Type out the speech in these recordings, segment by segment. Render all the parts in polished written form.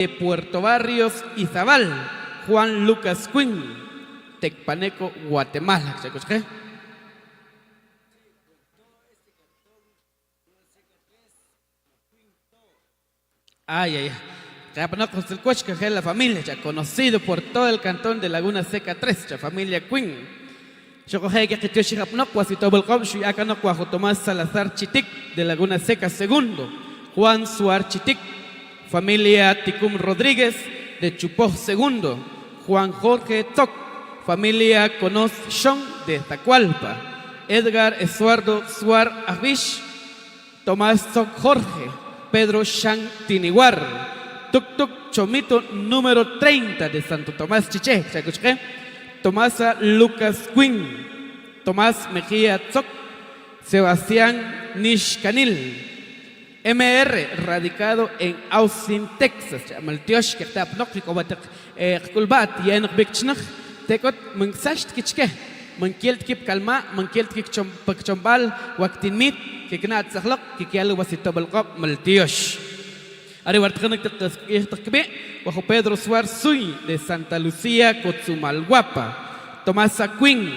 de Puerto Barrios, Izabal, Juan Lucas Quinn, Tecpaneco, Guatemala. ¿Se escucha? Ay, ay, ay. La familia, ya conocido por todo el cantón de Laguna Seca 3, la familia Quinn. Yo cogí que yo soy Tomás Salazar Chitic de Laguna Seca segundo, Juan Suar Chitic, familia Ticum Rodríguez de Chupó segundo, Juan Jorge Toc, familia Conos Shon de Tacualpa, Edgar Esuardo Suar Avish, Tomás Toc Jorge, Pedro Shang Tiniguar, Tuk Tuk Chomito número 30 de Santo Tomás Chiché, Tomasa Lucas Quinn, Tomás Mejía Tzoc, Sebastián Nishkanil, MR, radicado en Austin, Texas. Maltiosh que está pnóxico, kulbat, y en Bichnach, Tecot, Munsash Kichke, Munkielt Kip Kalma, Munkielt Kip Chombal, Waktinmit, que Knat Zahlok, que Kialu was it double cop, Maltiosh. Ariwartkanek bajo Pedro Suar Sui de Santa Lucía, Cotzumalguapa. Tomasa Quinn,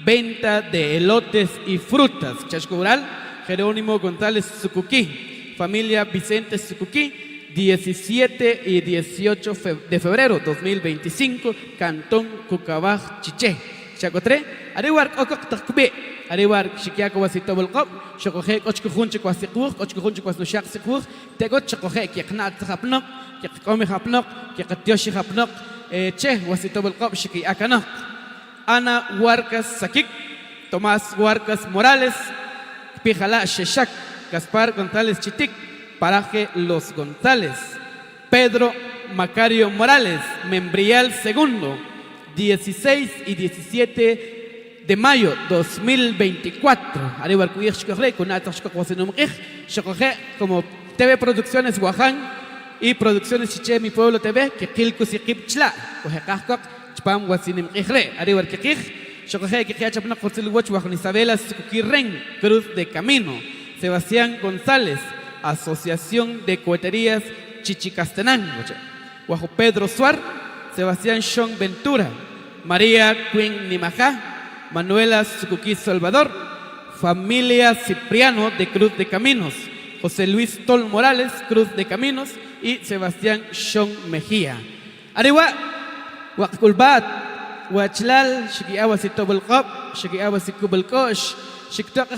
venta de elotes y frutas. Chascural, Jerónimo González Sucuquí, familia Vicente Sucuquí, 17 y 18 de febrero 2025, Cantón Cucabaj, Chiché. Chacotre, Ariwar Okok Takbe, Ariwar Shikiako was it double cop, Shokohe, Ochkuhunchik was the cook, Ochkuhunchik was the shark sikur, Tegot Chokohe, Kiaknat Hapnok, Kiakomi Hapnok, Kiakatyoshi Hapnok, Che was it double cop, Shiki Akanok. Ana Huarcas Sakik, Tomás Huarcas Morales, Pijala Sheshak, Gaspar González Chitic, Paraje Los González, Pedro Macario Morales, Membrial segundo, 16 y 17 de mayo 2024. Como TV Producciones Guaján y Producciones Chiché Mi Pueblo TV, que Kilkus y Kipchla, Chpam Guasinim Ijre, Aribar Kikij, Shokoje Kikiachapna Josil Watch, Juan Isabela Sukukiren, Cruz de Camino, Sebastián González, Asociación de Coheterías Chichicastenán, Guajo Pedro Suar, Sebastián Shon Ventura, María Quinn Nimajá, Manuela Sucuquí Salvador, familia Cipriano de Cruz de Caminos, José Luis Tol Morales, Cruz de Caminos y Sebastián Shon Mejía. Ariwa, Wakulbat, Wachlal, Shikiawa Sitobelkop, Shikiawa Sikubelkosh, Shiktok,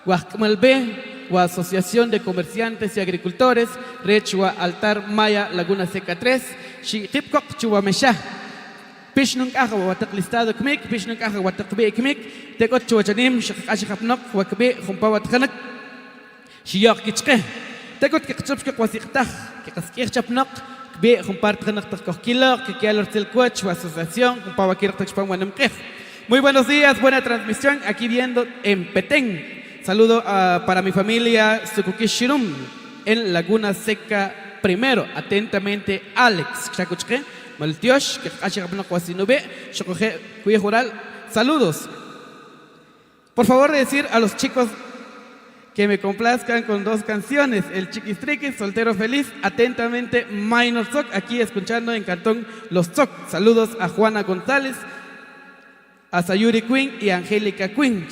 Wakmalbe, o Asociación de Comerciantes y Agricultores, Rechua Altar Maya Laguna Seca 3, Shikipkok Chuamesha, Pishnunk Aja Watak Listado Kmik, Pishnunk Aja Watak Be Kmik, Tekot Chuachanim, Shikashapnok, Wakbe, Humpawat Hanak, Shiok Kichke, Tekot Kachupka Kwasiktach, Kikaskirchapnok, Be Humpart Hanak Takokilo, Kikialor Tilcoach, Asociación, Humpawakir Tachpawanamkef. Muy buenos días, buena transmisión, aquí viendo en Petén. Saludo para mi familia Sukuki Shirum en Laguna Seca primero. Atentamente, Alex. Maltiosh, saludos. Por favor, decir a los chicos que me complazcan con dos canciones. El Chiquistriquis, Soltero Feliz. Atentamente, Minor Zoc. Aquí escuchando en Cantón Los Zoc. Saludos a Juana González, a Sayuri Quinn y a Angélica Quinn.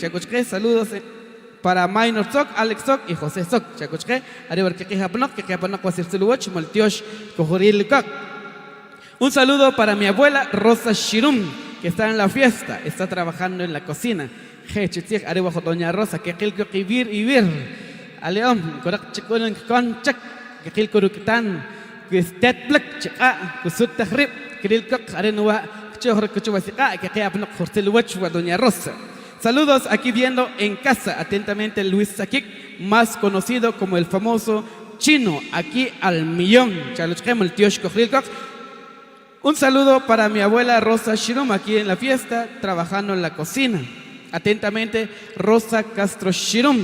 Saludos para Minor Zoc, Alex Zoc y José Zoc. Un saludo para mi abuela Rosa Shirum, que está en la fiesta, está trabajando en la cocina. Doña Rosa, que vivir y vir. Aleón, corac chiculan conchac, que quil coructan, que estet black, chica, que sut tahrib, que el cock, arenua, chorro cuchubasica, que apno corteluach, Doña Rosa. Saludos aquí viendo en casa, atentamente Luis Sakik, más conocido como el famoso chino, aquí al millón. Un saludo para mi abuela Rosa Shirum, aquí en la fiesta, trabajando en la cocina. Atentamente, Rosa Castro Shirum.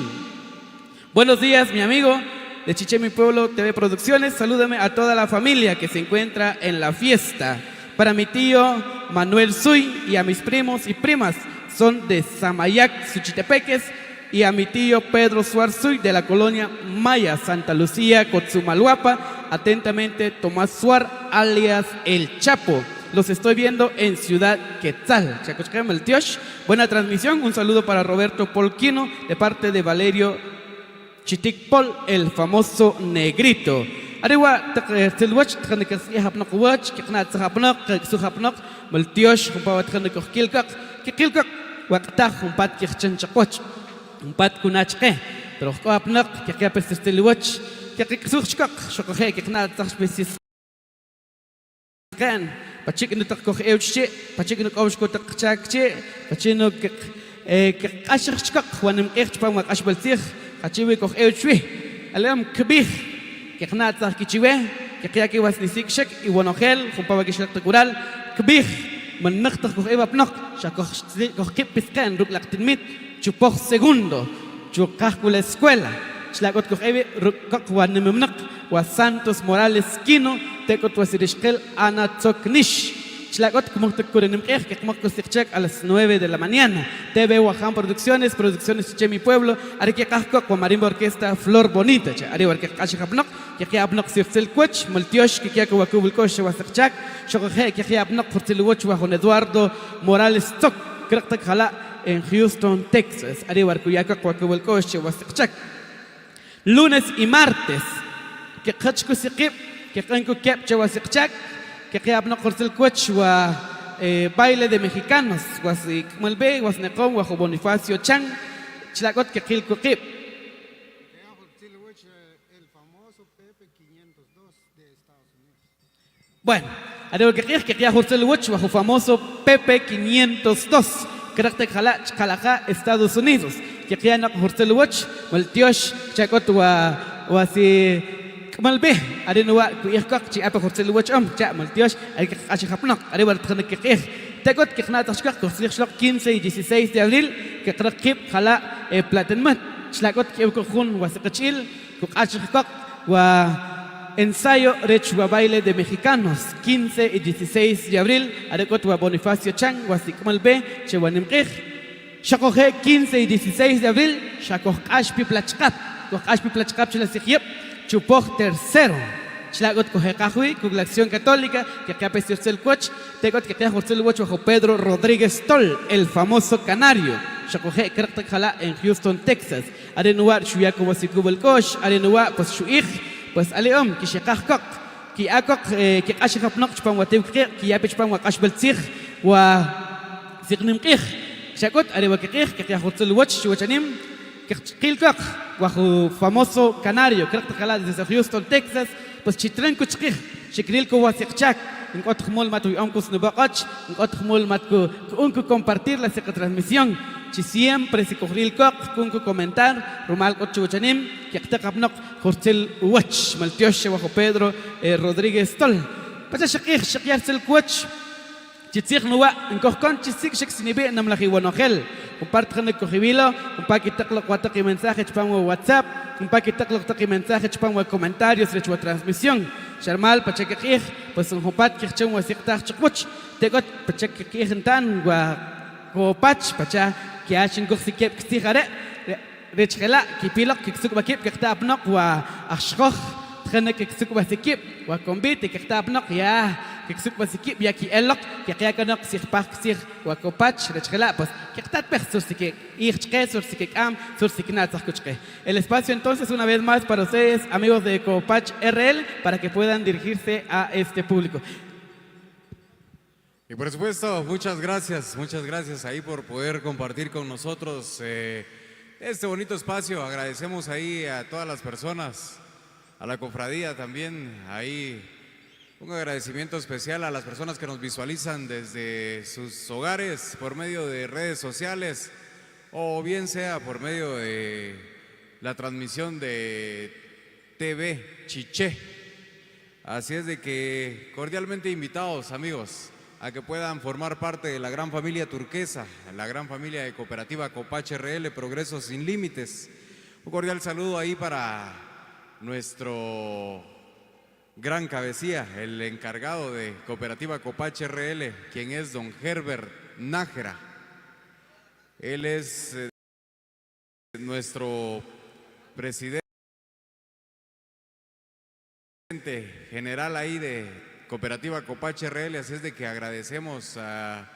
Buenos días, mi amigo de Chiché Mi Pueblo TV Producciones. Salúdame a toda la familia que se encuentra en la fiesta. Para mi tío Manuel Sui y a mis primos y primas, son de Samayac, Suchitepeques, y a mi tío Pedro Suarzuy de la colonia Maya, Santa Lucía, Cotzumalguapa, Atentamente, Tomás Suar, alias El Chapo. Los estoy viendo en Ciudad Quetzal. Buena transmisión. Un saludo para Roberto Polquino de parte de Valerio Chitic Pol, el famoso negrito. Arewa tilwach tkhnik yahapnak wach kiknat sahapnak suhapnak multiosh kumpawat tkhnik kilkak waqtah kumpat kichanchaqwach kumpat kunachqe pero qapnak kikapes tilwach kiksuchkak shokhe kiknat sahspesis kan pachik nutak koh euche pachik nuk awshko takchakche pachino kashchkak wanim erchpam ashbaltikh hachiwi koh euchwi alam kbih kiknat sah kichiwe kikyaki wasnisik shek iwanogel kumpawa kishlak takural kbih manaktak koh ebapnak shakoh kippiskan ruklak tinmit chupoh segundo chukahkula escuela Chlakot koh ebe rukak wanememnak wa Santos Morales Kino tekot wasirishkel Ana Tzoknish. Chlakot kumuktak kurenim que kumuk kusikchek a las 9 de la mañana. TV Waham Producciones, Producciones Chiche Mi Pueblo, Arique Kahko, con Marimba Orquesta Flor Bonita. Ari Warke Kashapnok, que abnok sirtel coach, Multiosh, que ya kubul coche wasakchak, Shokohe, que abnok portiluoch wa Juan Eduardo Morales Tok, Kraktak Hala en Houston, Texas. Ari Warkuyaka kubul coche wasakchak. Lunes y martes, que kachku sikip, que kanku kep chawasikchak, que abno cortel coach wa baile de mexicanos, was malbe, was necom, wa Bonifacio Chan, chlakot que kilku kip. El famoso Pepe 502 de Estados Unidos. Bueno, haré que ya cortel watch wa famoso Pepe 502. Karakter Kalaja, Estados Unidos. Que ya no cortel watch, Maltiosh, Chacot wa si malbe, Arenua, Kuyakak, Chiapa cortel watch Cha, Maltiosh, Achapnok, Arewa que Tekot que Nata Shkak, 15 y 16 de abril, que Krakip, Kala, Platenmat, Chlakot, Kevkojun, Wasakachil, Kukachikok, ensayo Rechua Baile de Mexicanos, 15 y 16 de abril, Arekot wa Bonifacio Chan, Wasikmalbe, Chewanimkej. Shakohe 15 y 16 de abril, Shakoh Ashpi Plachkap, Ashpi Plachkap Chilasikiep, Chupoh tercero. Chlagot Kohekahui, con la Acción Católica, que acá pesió el coach, Tegot que te ha el coach bajo Pedro Rodríguez Tol, el famoso canario. Shakohe Kraktakala en Houston, Texas. Arenua, Shuyako Wasikubel Kosh, Arenua, pues Shuich, pues Aleom, Kishakakok, Kiakok, Kikashakapnok, Chpamwatev, Kiapechpam Wakashbeltzich, Wa Signimkich. Shakot, Arewa Kikich, que te ha el watch, Shuachanim, Kilkok, bajo famoso canario, Kraktakala desde Houston, Texas. Pues chitren kuchkih, chikrilko wasikchak, en otro matu yonkos nubaqach, en otro matu unku compartir la transmisión, chi siempre si kohrilko, kunku comentar, rumal kochuchanim, que aktakapnok, hortel wach, maltioche bajo Pedro Rodríguez Tol. Pacha shakih, shakiarsel kuach, chitzig nuwa, en kohkon chisig shak sinibe namlahi wanogel. Comparte con el cojibilo, un paquete de mensajes para WhatsApp, un paquete de mensajes para comentarios de la transmisión. Sharmal, Pachakir, pues un hopat que echó un sectar chukuch, te got Pachakir tan guapach, Pacha, que hacen goxikep que tigare, rechela, que pilok, que subakip, que está apnok, ashkoch, trenek, que subakip, wakombit, que está apnok, ya. Que subakip, ya que elok, que kanok, sir park, sir, wakopach, rechela, pues, que está persusique, irchke, sursique am, sursiquinat, el espacio entonces, una vez más, para ustedes, amigos de Copach RL, para que puedan dirigirse a este público. Y por supuesto, muchas gracias ahí por poder compartir con nosotros este bonito espacio. Agradecemos ahí a todas las personas, a la cofradía también, ahí un agradecimiento especial a las personas que nos visualizan desde sus hogares por medio de redes sociales o bien sea por medio de la transmisión de TV Chiche. Así es de que cordialmente invitados, amigos, a que puedan formar parte de la gran familia turquesa, la gran familia de Cooperativa Copach RL, Progreso Sin Límites. Un cordial saludo ahí para nuestro gran cabecilla, el encargado de Cooperativa Copach RL, quien es don Herbert Nájera. Él es nuestro presidente general ahí de Cooperativa Copache RL, así es de que agradecemos a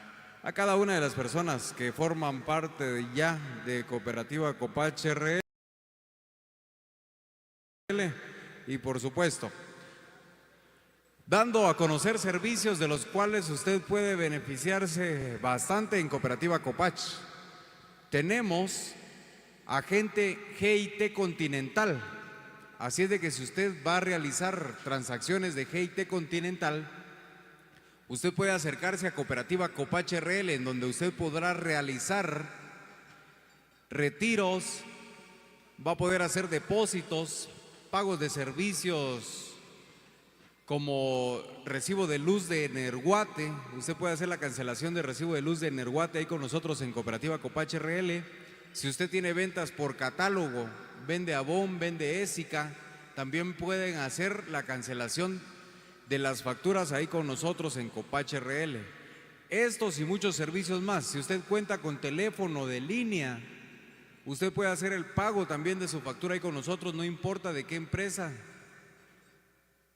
cada una de las personas que forman parte ya de Cooperativa Copache RL y por supuesto dando a conocer servicios de los cuales usted puede beneficiarse bastante en Cooperativa Copach. Tenemos agente GIT Continental, así es de que si usted va a realizar transacciones de GIT Continental, usted puede acercarse a Cooperativa Copach RL, en donde usted podrá realizar retiros, va a poder hacer depósitos, pagos de servicios como recibo de luz de Energuate. Usted puede hacer la cancelación de recibo de luz de Energuate ahí con nosotros en Cooperativa Copach RL. Si usted tiene ventas por catálogo, vende Avon, vende Ésica, también pueden hacer la cancelación de las facturas ahí con nosotros en Copach RL. Estos y muchos servicios más. Si usted cuenta con teléfono de línea, usted puede hacer el pago también de su factura ahí con nosotros, no importa de qué empresa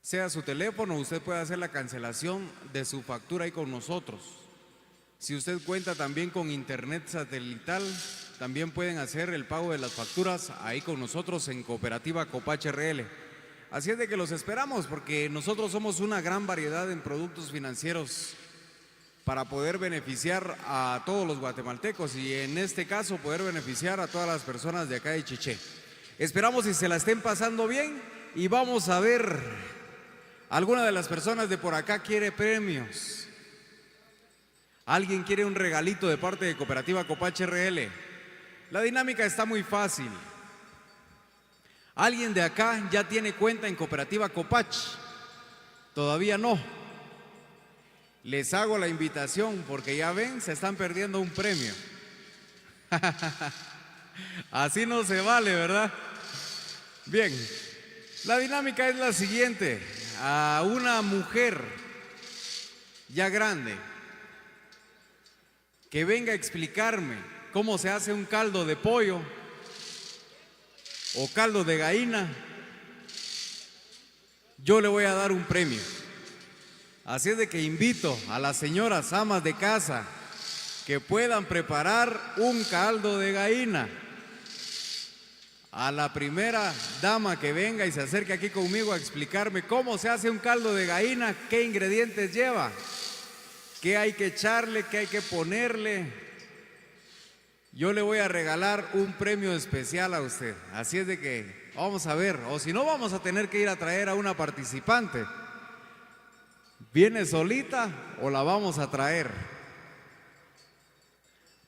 sea su teléfono, usted puede hacer la cancelación de su factura ahí con nosotros. Si usted cuenta también con internet satelital, también pueden hacer el pago de las facturas ahí con nosotros en Cooperativa Copach RL. Así es de que los esperamos, porque nosotros somos una gran variedad en productos financieros para poder beneficiar a todos los guatemaltecos y en este caso poder beneficiar a todas las personas de acá de Chiché. Esperamos y se la estén pasando bien y vamos a ver, alguna de las personas de por acá quiere premios. ¿Alguien quiere un regalito de parte de Cooperativa Copach RL? La dinámica está muy fácil. ¿Alguien de acá ya tiene cuenta en Cooperativa Copach? Todavía no. Les hago la invitación porque ya ven, se están perdiendo un premio. Así no se vale, ¿verdad? Bien, la dinámica es la siguiente. A una mujer ya grande que venga a explicarme cómo se hace un caldo de pollo o caldo de gallina, yo le voy a dar un premio. Así es de que invito a las señoras amas de casa que puedan preparar un caldo de gallina. A la primera dama que venga y se acerque aquí conmigo a explicarme cómo se hace un caldo de gallina, qué ingredientes lleva, qué hay que echarle, qué hay que ponerle, yo le voy a regalar un premio especial a usted. Así es de que vamos a ver, o si no vamos a tener que ir a traer a una participante. ¿Viene solita o la vamos a traer?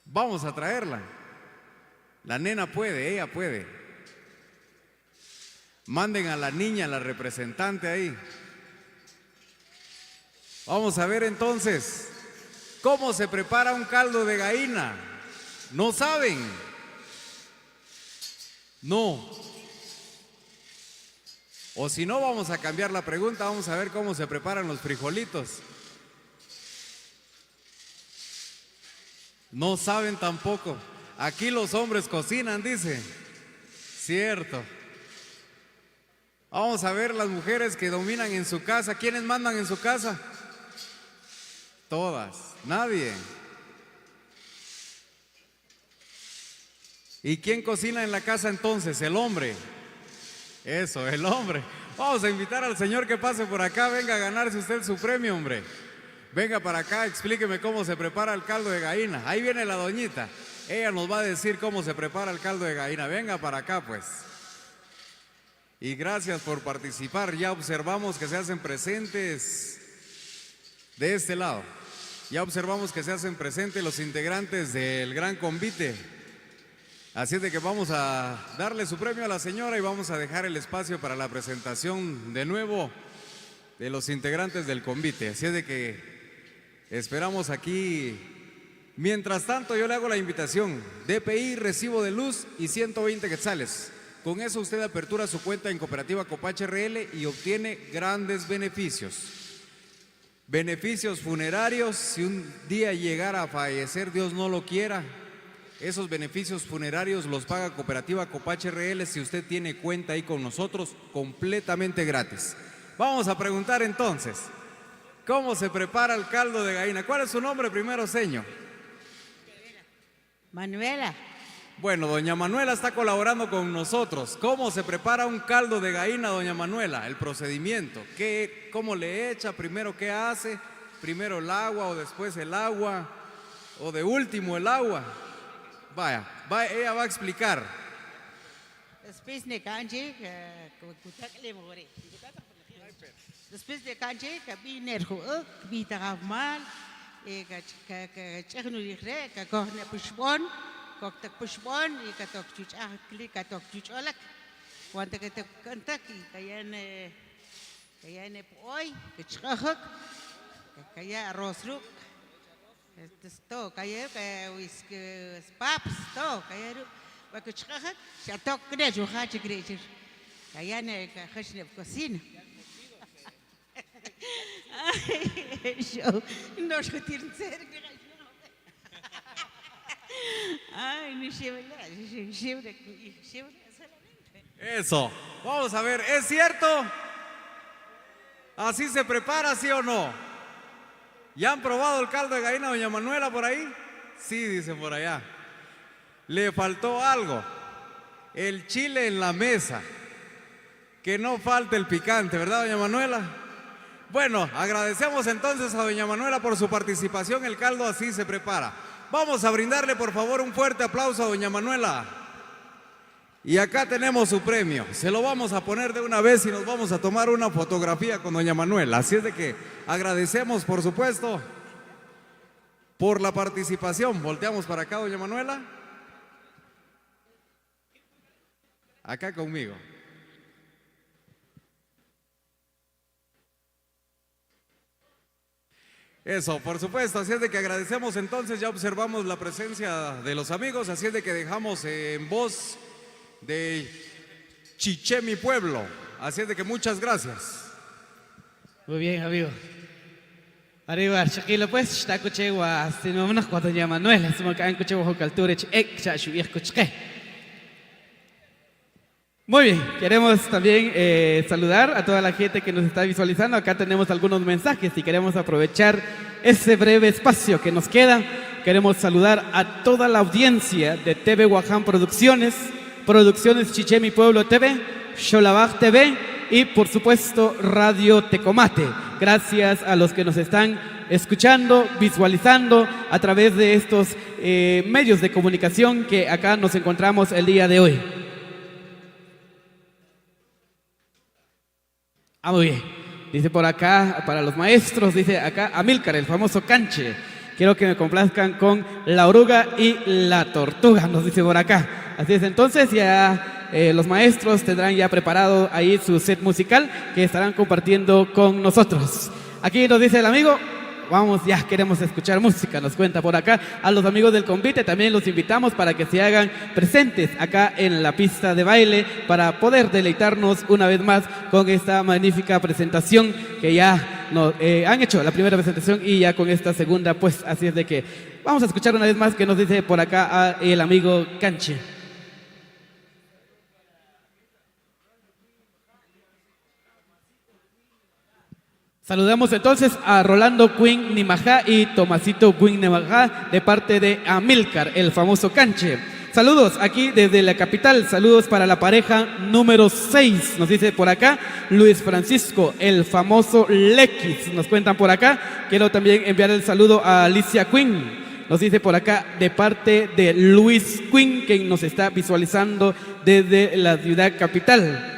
Vamos a traerla. La nena puede, ella puede. Manden a la niña, la representante ahí. Vamos a ver entonces cómo se prepara un caldo de gallina. ¿No saben? No. O si no, vamos a cambiar la pregunta, vamos a ver cómo se preparan los frijolitos. No saben tampoco. Aquí los hombres cocinan, dice. Cierto. Vamos a ver las mujeres que dominan en su casa. ¿Quiénes mandan en su casa? Todas. Nadie. ¿Y quién cocina en la casa entonces? El hombre. Eso, el hombre. Vamos a invitar al señor que pase por acá. Venga a ganarse usted su premio, hombre. Venga para acá, explíqueme cómo se prepara el caldo de gallina. Ahí viene la doñita. Ella nos va a decir cómo se prepara el caldo de gallina. Venga para acá, pues. Y gracias por participar. Ya observamos que se hacen presentes de este lado. Ya observamos que se hacen presentes los integrantes del Gran Convite. Así es de que vamos a darle su premio a la señora y vamos a dejar el espacio para la presentación de nuevo de los integrantes del convite. Así es de que esperamos aquí. Mientras tanto, yo le hago la invitación. DPI, recibo de luz y 120 quetzales. Con eso usted apertura su cuenta en Cooperativa Copach RL y obtiene grandes beneficios. Beneficios funerarios, si un día llegara a fallecer, Dios no lo quiera. Esos beneficios funerarios los paga Cooperativa Copach RL si usted tiene cuenta ahí con nosotros, completamente gratis. Vamos a preguntar entonces, ¿cómo se prepara el caldo de gallina? ¿Cuál es su nombre primero, señor? Manuela, Bueno, doña Manuela está colaborando con nosotros. ¿Cómo se prepara un caldo de gallina, doña Manuela? El procedimiento. ¿Cómo le echa? ¿Primero qué hace? ¿Primero el agua o después el agua? ¿O de último el agua? Vaya, ella va a explicar. después de canche, después de canche, que viene el juego, que viene a mal, que chegno digre, que coge pushbon, que pushbon, y que toc chucha, que toc chucholak, cuando que te canta que ya ne hoy, que chajak, que ya arrozruk, esto, que ya que whisky paps, to, que ya que chajak, ya toc crejo, hache crejo, que ya ne que hashne cocina. No es que tiene cerca. Ay, no lleva Eso. Vamos a ver, ¿es cierto? ¿Así se prepara, sí o no? ¿Ya han probado el caldo de gallina, doña Manuela, por ahí? Sí, dicen por allá. Le faltó algo. El chile en la mesa. Que no falte el picante, ¿verdad, doña Manuela? Bueno, agradecemos entonces a doña Manuela por su participación. El caldo así se prepara. Vamos a brindarle, por favor, un fuerte aplauso a doña Manuela. Y acá tenemos su premio. Se lo vamos a poner de una vez y nos vamos a tomar una fotografía con doña Manuela. Así es de que agradecemos, por supuesto, por la participación. Volteamos para acá, doña Manuela. Acá conmigo. Eso, por supuesto, así es de que agradecemos entonces, ya observamos la presencia de los amigos, así es de que dejamos en voz de Chiché mi pueblo, así es de que muchas gracias. Muy bien, amigo. Arriba, Shakilo, pues, está cochegua, si no me cuando llama Manuela, si me caen cochegua, Jocalture, Muy bien, queremos también saludar a toda la gente que nos está visualizando. Acá tenemos algunos mensajes y queremos aprovechar ese breve espacio que nos queda. Queremos saludar a toda la audiencia de TV Guaján Producciones, Producciones Chiché Mi Pueblo TV, Xolabaj TV y por supuesto Radio Tecomate. Gracias a los que nos están escuchando, visualizando a través de estos medios de comunicación que acá nos encontramos el día de hoy. Muy bien. Dice por acá, para los maestros, dice acá Amílcar, el famoso canche. Quiero que me complazcan con la oruga y la tortuga, nos dice por acá. Así es, entonces ya los maestros tendrán ya preparado ahí su set musical que estarán compartiendo con nosotros. Aquí nos dice el amigo, vamos, ya queremos escuchar música, nos cuenta por acá. A los amigos del convite también los invitamos para que se hagan presentes acá en la pista de baile para poder deleitarnos una vez más con esta magnífica presentación que ya nos han hecho, la primera presentación y ya con esta segunda, pues así es de que vamos a escuchar una vez más que nos dice por acá el amigo Canche. Saludamos entonces a Rolando Quinn Nimajá y Tomasito Quinn Nimajá de parte de Amílcar, el famoso canche. Saludos aquí desde la capital, saludos para la pareja número 6, nos dice por acá Luis Francisco, el famoso Lequis, nos cuentan por acá. Quiero también enviar el saludo a Alicia Quinn, nos dice por acá de parte de Luis Quinn, que nos está visualizando desde la ciudad capital.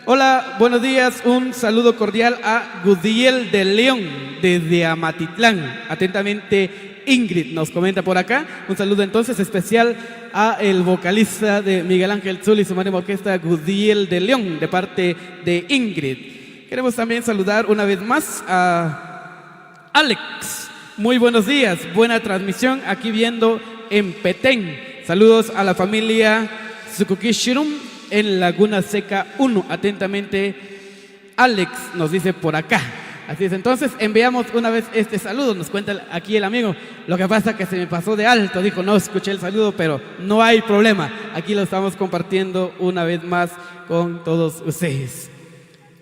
Hola, buenos días, un saludo cordial a Gudiel de León desde Amatitlán. Atentamente Ingrid nos comenta por acá. Un saludo entonces especial a el vocalista de Miguel Ángel Zul y su manísima orquesta Gudiel de León de parte de Ingrid. Queremos también saludar una vez más a Alex. Muy buenos días, buena transmisión aquí viendo en Petén. Saludos a la familia Sukukishirum en Laguna Seca 1. Atentamente Alex nos dice por acá. Así es, entonces enviamos una vez este saludo. Nos cuenta aquí el amigo, lo que pasa que se me pasó de alto, dijo no escuché el saludo, pero no hay problema, aquí lo estamos compartiendo una vez más con todos ustedes.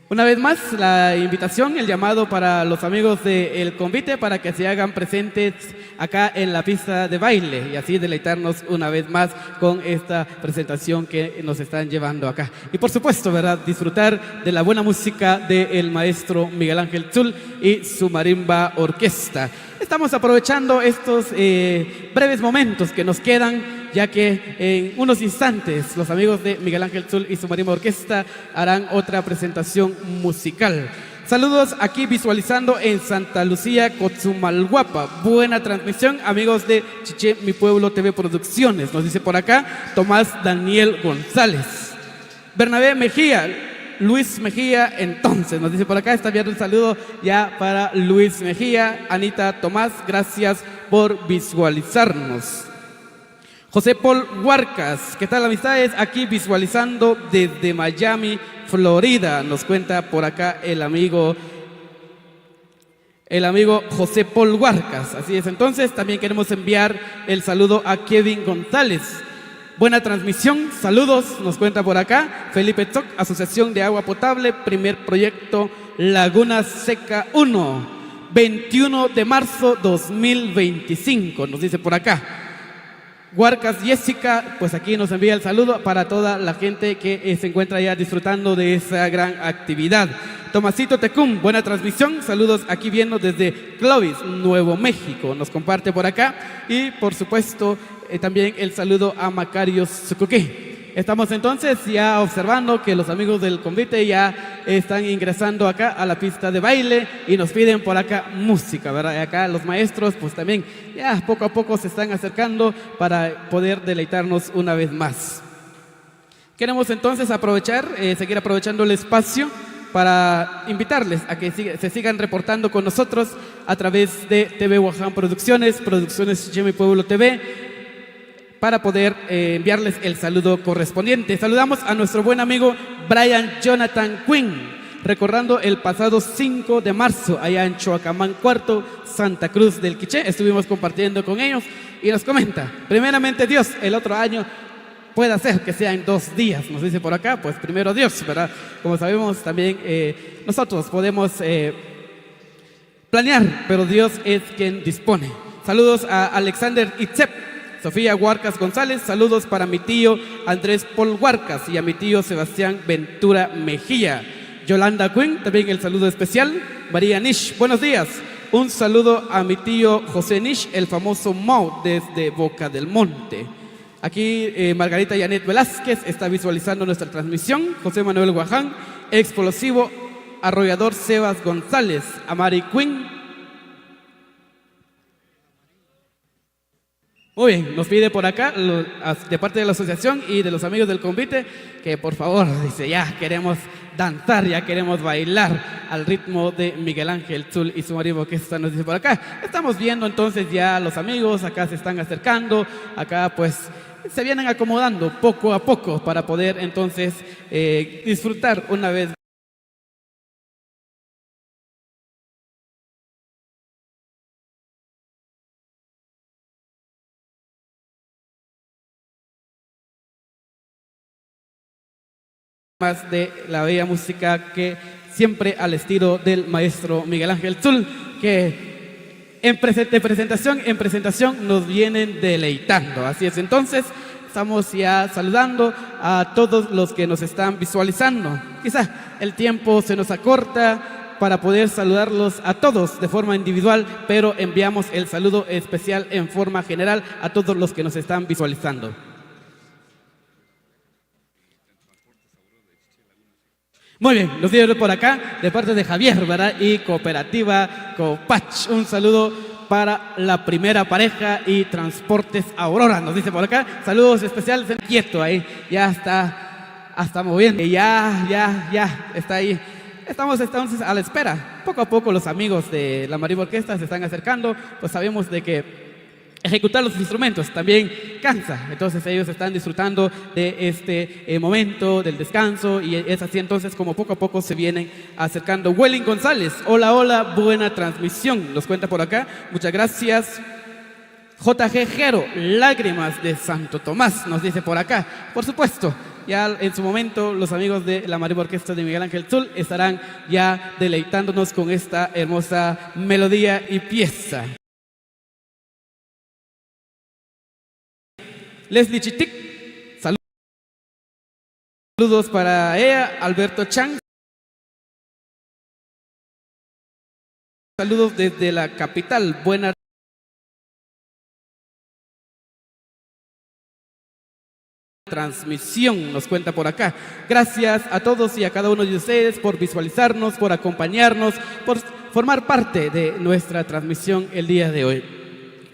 Una vez más, la invitación, el llamado para los amigos del convite para que se hagan presentes acá en la pista de baile y así deleitarnos una vez más con esta presentación que nos están llevando acá. Y por supuesto, ¿verdad?, disfrutar de la buena música del maestro Miguel Ángel Tzul y su marimba orquesta. Estamos aprovechando estos breves momentos que nos quedan, ya que en unos instantes los amigos de Miguel Ángel Tzul y su marimba orquesta harán otra presentación musical. Saludos aquí visualizando en Santa Lucía, Cotzumalguapa. Buena transmisión, amigos de Chiché Mi Pueblo TV Producciones. Nos dice por acá Tomás Daniel González. Bernabé Mejía, Luis Mejía, entonces, nos dice por acá, está enviando un saludo ya para Luis Mejía. Anita Tomás, gracias por visualizarnos. José Paul Huarcas, ¿qué tal, amistades? Aquí visualizando desde Miami, Florida, nos cuenta por acá el amigo José Paul Huarcas. Así es, entonces también queremos enviar el saludo a Kevin González. Buena transmisión, saludos, nos cuenta por acá Felipe Tzoc, Asociación de Agua Potable, primer proyecto Laguna Seca 1, 21 de marzo 2025, nos dice por acá. Huarcas Jessica, pues aquí nos envía el saludo para toda la gente que se encuentra ya disfrutando de esa gran actividad. Tomasito Tecum, buena transmisión, saludos aquí viendo desde Clovis, Nuevo México, nos comparte por acá. Y por supuesto también el saludo a Macario Sucuquí. Estamos entonces ya observando que los amigos del convite ya están ingresando acá a la pista de baile y nos piden por acá música, ¿verdad? Y acá los maestros pues también ya poco a poco se están acercando para poder deleitarnos una vez más. Queremos entonces aprovechar, seguir aprovechando el espacio para invitarles a que se sigan reportando con nosotros a través de TV Guaján Producciones, Producciones Chiché Mi Pueblo TV, para poder enviarles el saludo correspondiente. Saludamos a nuestro buen amigo Brian Jonathan Quinn, recordando el pasado 5 de marzo allá en Choacamán Cuarto, Santa Cruz del Quiché. Estuvimos compartiendo con ellos y nos comenta, primeramente Dios, el otro año puede ser que sea en 2 días, nos dice por acá, pues primero Dios, ¿verdad? Como sabemos también nosotros podemos planear, pero Dios es quien dispone. Saludos a Alexander Itzep, Sofía Huarcas González, saludos para mi tío Andrés Paul Huarcas y a mi tío Sebastián Ventura Mejía. Yolanda Quinn, también el saludo especial. María Nish, buenos días. Un saludo a mi tío José Nish, el famoso Mau desde Boca del Monte. Aquí Margarita Yanet Velázquez está visualizando nuestra transmisión. José Manuel Guaján, explosivo, arrollador Sebas González, Amari Quinn. Muy bien, nos pide por acá, de parte de la asociación y de los amigos del convite, que por favor, dice, ya queremos danzar, ya queremos bailar al ritmo de Miguel Ángel Tzul y su marimba orquesta, nos dice por acá. Estamos viendo entonces ya los amigos, acá se están acercando, acá pues se vienen acomodando poco a poco para poder entonces disfrutar una vez más de la bella música que siempre al estilo del maestro Miguel Ángel Tzul, que de presentación en presentación nos vienen deleitando. Así es, entonces estamos ya saludando a todos los que nos están visualizando. Quizá el tiempo se nos acorta para poder saludarlos a todos de forma individual, pero enviamos el saludo especial en forma general a todos los que nos están visualizando. Muy bien, nos dieron por acá de parte de Javier, ¿verdad? Y Cooperativa Copach. Un saludo para la primera pareja y Transportes Aurora, nos dice por acá. Saludos especiales, quieto ahí, ya está moviendo, ya está ahí. Estamos entonces a la espera. Poco a poco los amigos de la marimba orquesta se están acercando, pues sabemos de que ejecutar los instrumentos también cansa, entonces ellos están disfrutando de este momento del descanso y es así entonces como poco a poco se vienen acercando. Welling González, hola, buena transmisión, nos cuenta por acá, muchas gracias. JG Jero, lágrimas de Santo Tomás, nos dice por acá, por supuesto, Ya en su momento los amigos de la Marimba Orquesta de Miguel Ángel Zul estarán ya deleitándonos con esta hermosa melodía y pieza. Leslie Chitic, saludos para ella. Alberto Chang, saludos desde la capital. Buena transmisión, nos cuenta por acá. Gracias a todos y a cada uno de ustedes por visualizarnos, por acompañarnos, por formar parte de nuestra transmisión el día de hoy.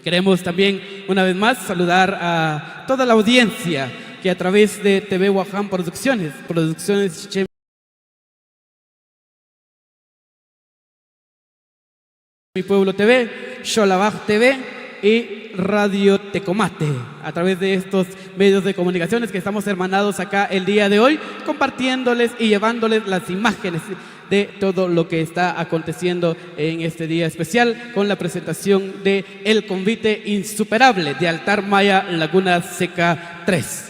Queremos también, una vez más, saludar a toda la audiencia que a través de TV Guaján Producciones Chiché Mi Pueblo TV, Xolabaj TV y Radio Tecomate, a través de estos medios de comunicaciones que estamos hermanados acá el día de hoy, compartiéndoles y llevándoles las imágenes de todo lo que está aconteciendo en este día especial con la presentación de El Convite Insuperable de Altar Maya Laguna Seca 3.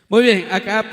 Muy bien, acá